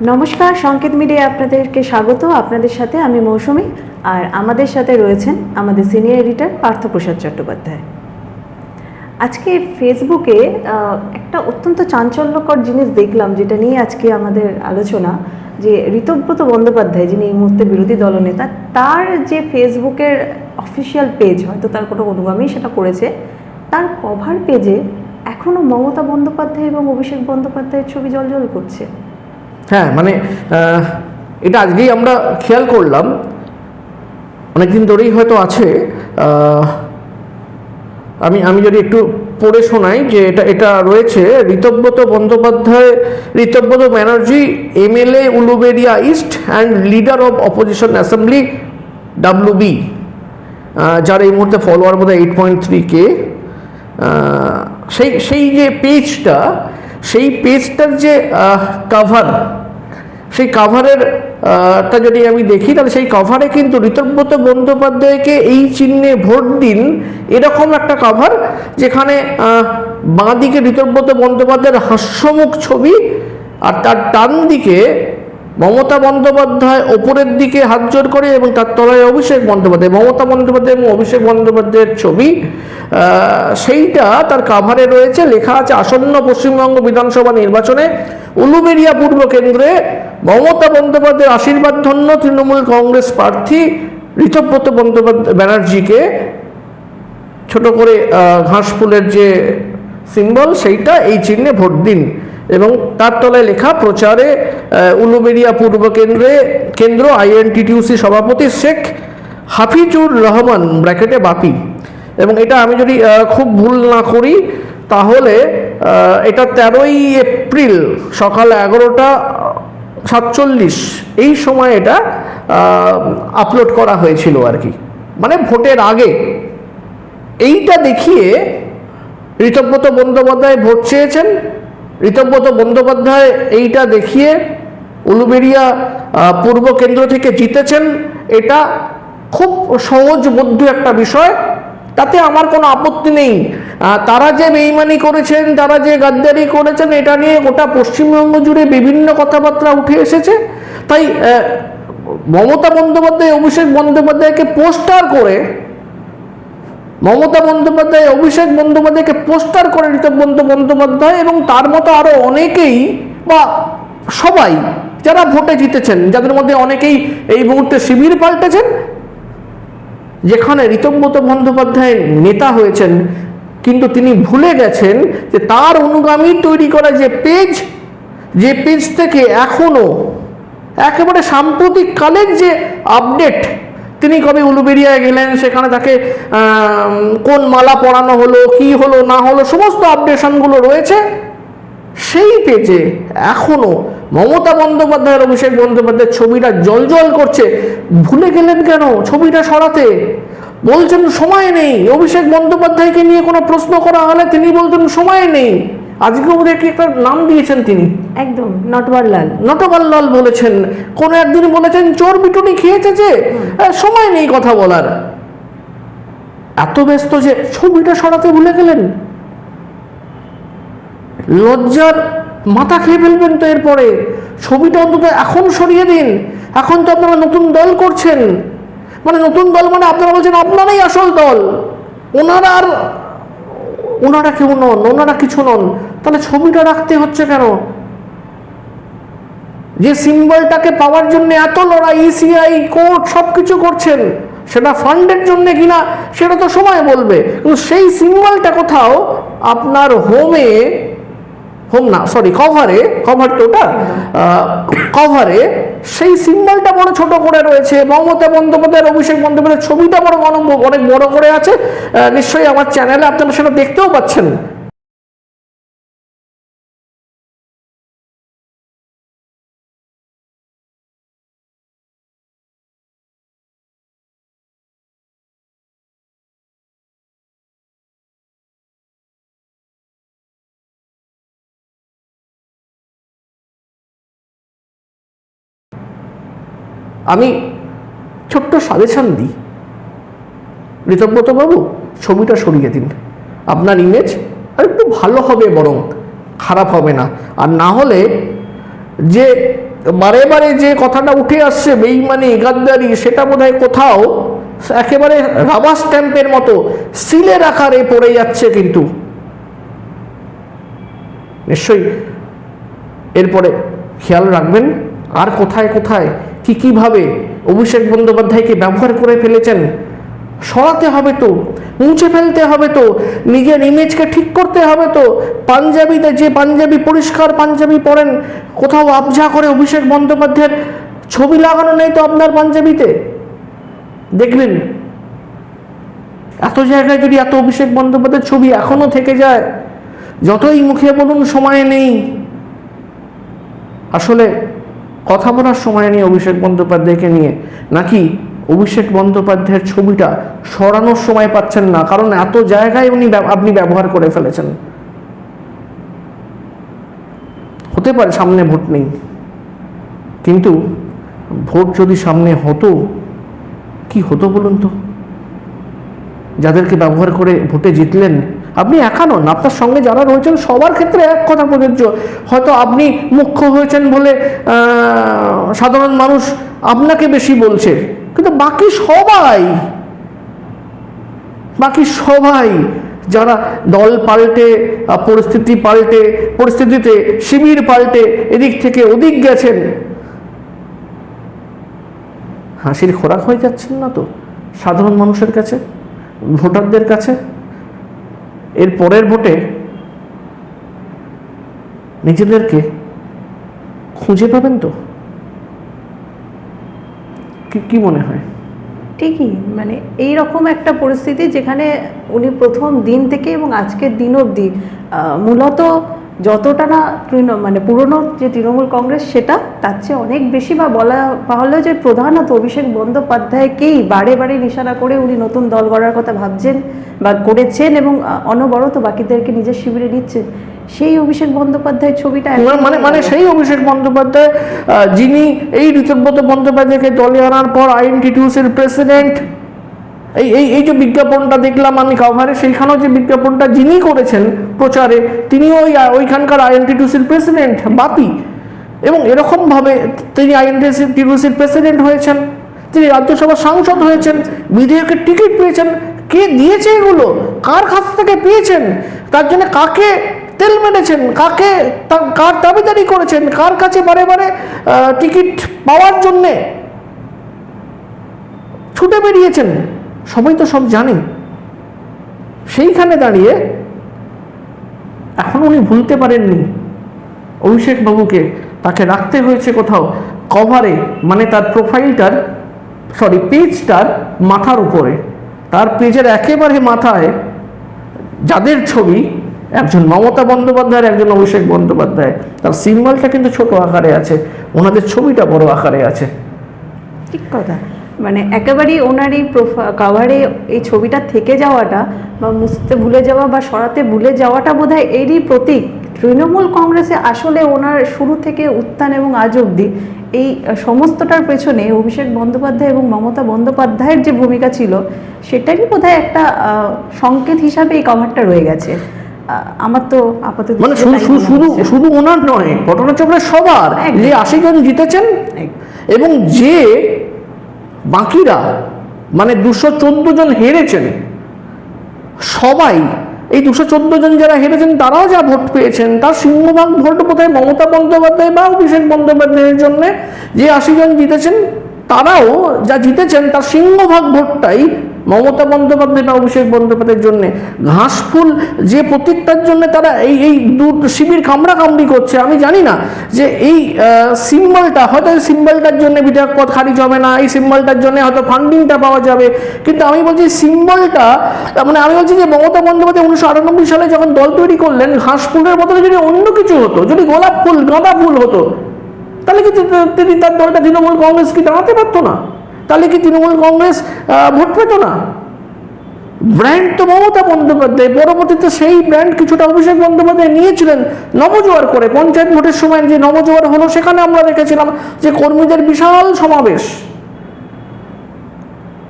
নমস্কার, সংকেত মিডিয়ায় আপনাদেরকে স্বাগত। আপনাদের সাথে আমি মৌসুমী, আর আমাদের সাথে রয়েছেন আমাদের সিনিয়র এডিটর পার্থপ্রসাদ চট্টোপাধ্যায়। আজকে ফেসবুকে একটা অত্যন্ত চাঞ্চল্যকর জিনিস দেখলাম, যেটা নিয়ে আজকে আমাদের আলোচনা, যে ঋতব্রত বন্দ্যোপাধ্যায়, যিনি এই মুহূর্তে বিরোধী দলনেতা, তার যে ফেসবুকের অফিসিয়াল পেজ, হয়তো তার কোনো অনুগামী সেটা করেছে, তার কভার পেজে এখনও মমতা বন্দ্যোপাধ্যায় এবং অভিষেক বন্দ্যোপাধ্যায়ের ছবি জ্বলজ্বল করছে। হ্যাঁ, মানে এটা আজকেই আমরা খেয়াল করলাম, অনেকদিন ধরেই হয়তো আছে। আমি যদি একটু পড়ে শোনাই যে এটা রয়েছে, Ritabrata Bandyopadhyay, Ritabrata Banerjee, MLA Uluberia east and leader of opposition assembly WB, যার এই মুহূর্তে ফলোয়ার বোধহয় 8.3K। সেই যে পেজটা, সেই পেজটার যে কাভার, সেই কাভারের টা যদি আমি দেখি, তাহলে সেই কভারে কিন্তু ঋতব্রত বন্দ্যোপাধ্যায়কে এই চিহ্নে ভোট দিন, এরকম একটা কভার, যেখানে বাঁ দিকে ঋতব্রত বন্দ্যোপাধ্যায়ের হাস্যমুখ ছবি, আর তার ডান দিকে মমতা বন্দ্যোপাধ্যায় ওপরের দিকে হাত জোর করে, এবং তার তলায় অভিষেক বন্দ্যোপাধ্যায়, মমতা বন্দ্যোপাধ্যায় এবং অভিষেক বন্দ্যোপাধ্যায়ের ছবি। সেইটা তার কাভারে রয়েছে, লেখা আছে আসন্ন পশ্চিমবঙ্গ বিধানসভা নির্বাচনে উলুবেড়িয়া পূর্ব কেন্দ্রে মমতা বন্দ্যোপাধ্যায়ের আশীর্বাদ ধন্য তৃণমূল কংগ্রেস প্রার্থী ঋতব্রত বন্দ্যোপাধ্যায় ব্যানার্জিকে, ছোট করে ঘাস ফুলের যে সিম্বল, সেইটা, এই চিহ্নে ভোট দিন। এবং তার তলায় লেখা প্রচারে উলুবেড়িয়া পূর্ব কেন্দ্র INTTUC সভাপতি শেখ হাফিজুর রহমান ব্র্যাকেটে বাপি। এবং এটা আমি যদি খুব ভুল না করি, তাহলে এটা 13ই এপ্রিল সকাল 11:47 এই সময় এটা আপলোড করা হয়েছিল আর কি, মানে ভোটের আগে। এইটা দেখিয়ে ঋতব্রত বন্দ্যোপাধ্যায় ভোট চেয়েছেন। ঋতব্রত বন্দ্যোপাধ্যায় এইটা দেখিয়ে উলুবেড়িয়া পূর্ব কেন্দ্র থেকে জিতেছেন। এটা খুব সহজবোধ্য একটা বিষয়, তাতে আমার কোনো আপত্তি নেই। তারা যে বেইমানি করেছেন, তারা যে গাদ্দারি করেছেন, এটা নিয়ে গোটা পশ্চিমবঙ্গ জুড়ে বিভিন্ন কথাবার্তা উঠে এসেছে। তাই মমতা বন্দ্যোপাধ্যায় অভিষেক বন্দ্যোপাধ্যায়কে পোস্টার করে, মমতা বন্দ্যোপাধ্যায় অভিষেক বন্দ্যোপাধ্যায়কে পোস্টার করে ঋতব্রত বন্দ্যোপাধ্যায় এবং তার মতো আরও অনেকেই, বা সবাই যারা ভোটে জিতেছেন, যাদের মধ্যে অনেকেই এই মুহূর্তে শিবির পাল্টেছেন, যেখানে ঋতব্রত বন্দ্যোপাধ্যায় নেতা হয়েছেন, কিন্তু তিনি ভুলে গেছেন যে তার অনুগামী তৈরি করা যে পেজ থেকে এখনো একেবারে সাম্প্রতিক কালের যে আপডেট, তিনি কবে উলুবেড়িয়ায় গেলেন, সেখানে তাকে কোন মালা পরানো হলো, কি হলো না হলো, সমস্ত আপডেশনগুলো রয়েছে। সেই পেজে এখনো মমতা বন্দ্যোপাধ্যায়ের অভিষেক বন্দ্যোপাধ্যায়ের ছবিটা জ্বলজ্বল করছে। ভুলে গেলেন কেন ছবিটা সরাতে? বলছেন সময় নেই। অভিষেক বন্দ্যোপাধ্যায়কে নিয়ে কোনো প্রশ্ন করা হলে তিনি বলতেন সময় নেই। আজকে ওদের কি একটা নাম দিয়েছেন তিনি, একদম নটবর লাল বলেছেন। কোনো একদিন বলেছেন চোর বিটুনি খেয়েছে, যে সময় নেই কথা বলার। এত ব্যস্ত যে ছবিটা সরাতে ভুলে গেলেন। লজ্জার মাথা খেয়ে ফেলবেন তো এরপরে। ছবিটা অন্তত এখন সরিয়ে দিন। এখন তো আপনারা নতুন দল করছেন, মানে নতুন দল মানে আপনারা বলছেন আপনারাই আসল দল, ওনারা কেউ নন, ওনারা কিছু নন। তাহলে ছবিটা রাখতে হচ্ছে কেন? যে সিম্বলটাকে পাওয়ার জন্য এত লড়াই, ECI কোর্ট সবকিছু করছেন, সেটা ফান্ডের জন্য কিনা সেটা তো সময় বলবে, কিন্তু সেই সিম্বলটা কোথাও আপনার কভারে সেই সিম্বলটা বড় ছোট করে রয়েছে। মমতা বন্দ্যোপাধ্যায়ের অভিষেক বন্দ্যোপাধ্যায়ের ছবিটা অনেক বড় করে আছে। নিশ্চয়ই আমার চ্যানেলে আপনারা সেটা দেখতেও পাচ্ছেন। আমি ছোট্ট সাজেশন দিই, ঋতব্রত বাবু ছবিটা সরিয়ে দিন। আপনার ইমেজ আর একটু ভালো হবে, বরং খারাপ হবে না। আর না হলে যে বারে বারে যে কথাটা উঠে আসছে বেইমানি গাদ্দারি, সেটা বোধহয় কোথাও একেবারে রাবার স্ট্যাম্পের মতো সিলের আকারে পড়ে যাচ্ছে। কিন্তু নিশ্চয়ই এরপরে খেয়াল রাখবেন আর কোথায় কোথায় কিভাবে অভিষেক বন্দ্যোপাধ্যায়কে ব্যবহার করে ফেলেছেন। সরাতে হবে তো, মুছে ফেলতে হবে তো, নিজের ইমেজকে ঠিক করতে হবে তো। পাঞ্জাবিতে যে পাঞ্জাবি, পরিষ্কার পাঞ্জাবি পরেন, কোথাও আবঝা করে অভিষেক বন্দ্যোপাধ্যায়ের ছবি লাগানো নেই তো আপনার পাঞ্জাবিতে। দেখলেন এত জায়গায় যদি এত অভিষেক বন্দ্যোপাধ্যায়ের ছবি এখনো থেকে যায়, যতই মুখে বলুন সময় নেই, আসলে কথা বলার সময় নেই অভিষেক বন্দ্যোপাধ্যায়কে নিয়ে, নাকি অভিষেক বন্দ্যোপাধ্যায়ের ছবিটা সরানোর সময় পাচ্ছেন না, কারণ এত জায়গায় আপনি ব্যবহার করে ফেলেছেন। হতে পারে সামনে ভোট নেই, কিন্তু ভোট যদি সামনে হতো, কি হতো বলুন তো? যাদেরকে ব্যবহার করে ভোটে জিতলেন, আপনি একা নন, আপনার সঙ্গে যারা রয়েছেন সবার ক্ষেত্রে এক কথা প্রযোজ্য। হয়তো আপনি মুখ্য হয়েছেন বলে সাধারণ মানুষ আপনাকে বেশি বলছে, কিন্তু বাকি সবাই যারা দল পাল্টে, পরিস্থিতিতে শিবির পাল্টে এদিক থেকে ওদিক গেছেন, হাসির খোরাক হয়ে যাচ্ছেন না তো সাধারণ মানুষের কাছে, ভোটারদের কাছে? এর পরের ভোটে নিজেদেরকে খুঁজে পাবেন তো? কি মনে হয়? ঠিকই, মানে এই রকম একটা পরিস্থিতি যেখানে উনি প্রথম দিন থেকে এবং আজকের দিন অবধি মূলত যতটা না মানে পুরনো যে তৃণমূল কংগ্রেস, সেটা তার চেয়ে অনেক বেশি, বা বলা হলো যে প্রধানত অভিষেক বন্দ্যোপাধ্যায়কেই বারে বারে নিশানা করে উনি নতুন দল গড়ার কথা ভাবছেন বা করেছেন, এবং অনবরত বাকিদেরকে নিজের শিবিরে নিচ্ছেন। সেই অভিষেক বন্দ্যোপাধ্যায়ের ছবিটা মানে সেই অভিষেক বন্দ্যোপাধ্যায় যিনি এই ঋতব্রত বন্দ্যোপাধ্যায়কে দলে আনার পর আইএনটিটিউসির প্রেসিডেন্ট, এই যে বিজ্ঞাপনটা দেখলাম আমি কভারে, সেইখানেও যে বিজ্ঞাপনটা যিনি করেছেন প্রচারে, তিনিও ওইখানকার আইএনটিটিউসির প্রেসিডেন্ট বাপি, এবং এরকমভাবে তিনি আইএনটিটিউসির প্রেসিডেন্ট হয়েছেন, তিনি রাজ্যসভার সাংসদ হয়েছেন, বিধায়কের টিকিট পেয়েছেন। কে দিয়েছে এগুলো? কার কাছ থেকে পেয়েছেন? তার জন্য কাকে তেল মেরেছেন? কার দাবিদারি করেছেন? কার কাছে বারে বারে টিকিট পাওয়ার জন্যে ছুটে বেরিয়েছেন? সবাই তো সব জানে। সেইখানে দাঁড়িয়ে এখন উনি ভুলতে পারেননি অভিষেক বাবুকে, তাকে রাখতে হয়েছে কোথাও কভারে, মানে তার পেজটার মাথার উপরে, তার পেজের একেবারে মাথায় যাদের ছবি, একজন মমতা বন্দ্যোপাধ্যায়, একজন অভিষেক বন্দ্যোপাধ্যায়, তার সিম্বলটা কিন্তু ছোট আকারে আছে, ওনাদের ছবিটা বড় আকারে আছে। ঠিক কথা, মানে একেবারেই ওনার এই কাভারে এই ছবিটা থেকে যাওয়াটা, বা মুছতে ভুলে যাওয়া বা সরাতে ভুলে যাওয়াটা বোধহয় এরই প্রতীক। তৃণমূল কংগ্রেসে আসলে ওনার শুরু থেকে উত্থান এবং আজ অবধি এই সমস্তটার পেছনে অভিষেক বন্দ্যোপাধ্যায় এবং মমতা বন্দ্যোপাধ্যায়ের যে ভূমিকা ছিল, সেটারই বোধহয় একটা সংকেত হিসাবে এই কভারটা রয়ে গেছে। আমার তো আপাতত মানে শুধু ওনার নয়, ঘটনাচক্রের সবার, যে ৮০ জন জিতেছেন এবং যে বাকিরা মানে ২১৪ জন হেরেছেন, সবাই এই ২১৪ জন যারা হেরেছেন তারাও যা ভোট পেয়েছেন, তার সিংহভাগ ভোট বোধহয় মমতা বন্দ্যোপাধ্যায় বা অভিষেক বন্দ্যোপাধ্যায়ের জন্য। যে ৮০ জন জিতেছেন তারাও যা জিতেছেন তার সিংহভাগ ভোটটাই মমতা বন্দ্যোপাধ্যায় বা অভিষেক বন্দ্যোপাধ্যায়ের জন্য। ঘাসফুল যে প্রতীকটার জন্য তারা এই শিবির কামড়াকামড়ি করছে, আমি জানি না যে এই সিম্বলটা, হয়তো এই সিম্বলটার জন্য বিধায়ক পদ খারিজ হবে না, এই সিম্বলটার জন্য হয়তো ফান্ডিংটা পাওয়া যাবে, কিন্তু আমি বলছি সিম্বলটা, মানে আমি বলছি যে মমতা বন্দ্যোপাধ্যায় 1998 সালে যখন দল তৈরি করলেন, ঘাসফুলের বদলে যদি অন্য কিছু হতো, যদি গোলাপ ফুল, গাঁদা ফুল হতো, তাহলে কি তিনি তার দলটা তৃণমূল কংগ্রেস কি দাঁড়াতে পারতো না? তাহলে কি তৃণমূল কংগ্রেস ভোট পেত না? ব্র্যান্ড তো মমতা বন্দ্যোপাধ্যায়, পরবর্তীতে সেই ব্র্যান্ড কিছুটা অভিষেক বন্দ্যোপাধ্যায় নিয়েছিলেন নবজোয়ার করে। পঞ্চায়েত ভোটের সময় যে নবজোয়ার হলো, সেখানে আমরা দেখেছিলাম যে কর্মীদের বিশাল সমাবেশ।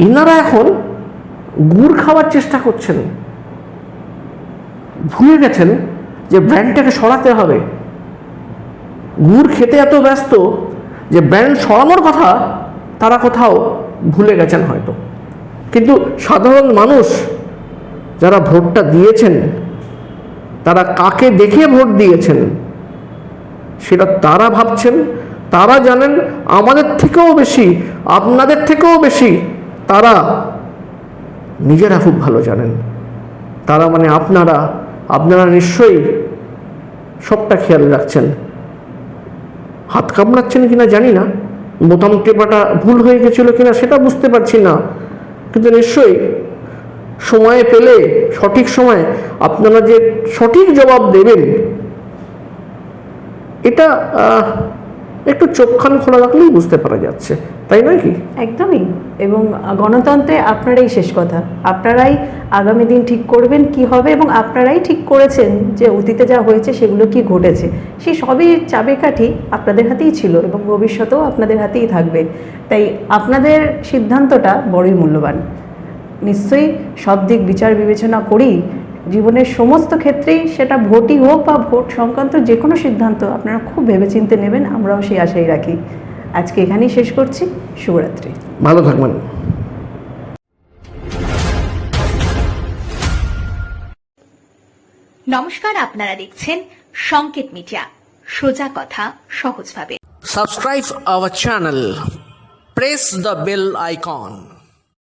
ইনারা এখন গুড় খাওয়ার চেষ্টা করছেন, ভুলে গেছেন যে ব্র্যান্ডটাকে সরাতে হবে। গুড় খেতে এত ব্যস্ত যে ব্যান্ড সরানোর কথা তারা কোথাও ভুলে গেছেন হয়তো। কিন্তু সাধারণ মানুষ যারা ভোটটা দিয়েছেন, তারা কাকে দেখে ভোট দিয়েছেন সেটা তারা ভাবছেন, তারা জানেন। আমাদের থেকেও বেশি, আপনাদের থেকেও বেশি তারা নিজেরা খুব ভালো জানেন। তারা মানে আপনারা নিশ্চয়ই সবটা খেয়াল রাখছেন। হাত কামড়াচ্ছেন কিনা জানি না, বোতাম টেপাটা ভুল হয়ে গেছিল কিনা সেটা বুঝতে পারছি না, কিন্তু নিশ্চয়ই সময় পেলে সঠিক সময়ে আপনারা যে সঠিক জবাব দেবেন এটা একটু চোখখান খোলা রাখলেই বুঝতে পারা যাচ্ছে, তাই নয় কি? একদমই। এবং গণতন্ত্রে আপনারাই শেষ কথা, আপনারাই আগামী দিন ঠিক করবেন কি হবে, এবং আপনারাই ঠিক করেছেন যে অতীতে যা হয়েছে সেগুলো কি ঘটেছে, সেই সবই চাবিকাঠি আপনাদের হাতেই ছিল এবং ভবিষ্যতেও আপনাদের হাতেই থাকবে। তাই আপনাদের সিদ্ধান্তটা বড়ই মূল্যবান। নিশ্চয়ই সব দিক বিচার বিবেচনা করেই জীবনের সমস্ত ক্ষেত্রেই, সেটা ভোটই হোক বা ভোট সংক্রান্ত যে কোনো সিদ্ধান্ত আপনারা খুব ভেবেচিন্তে নেবেন, আমরাও সেই আশাই রাখি। আজকে এখানেই শেষ করছি। শুভরাত্রি। ভালো থাকবেন। নমস্কার, আপনারা দেখছেন সংকেত মিডিয়া, সোজা কথা সহজভাবে। Subscribe our channel. Press the bell icon.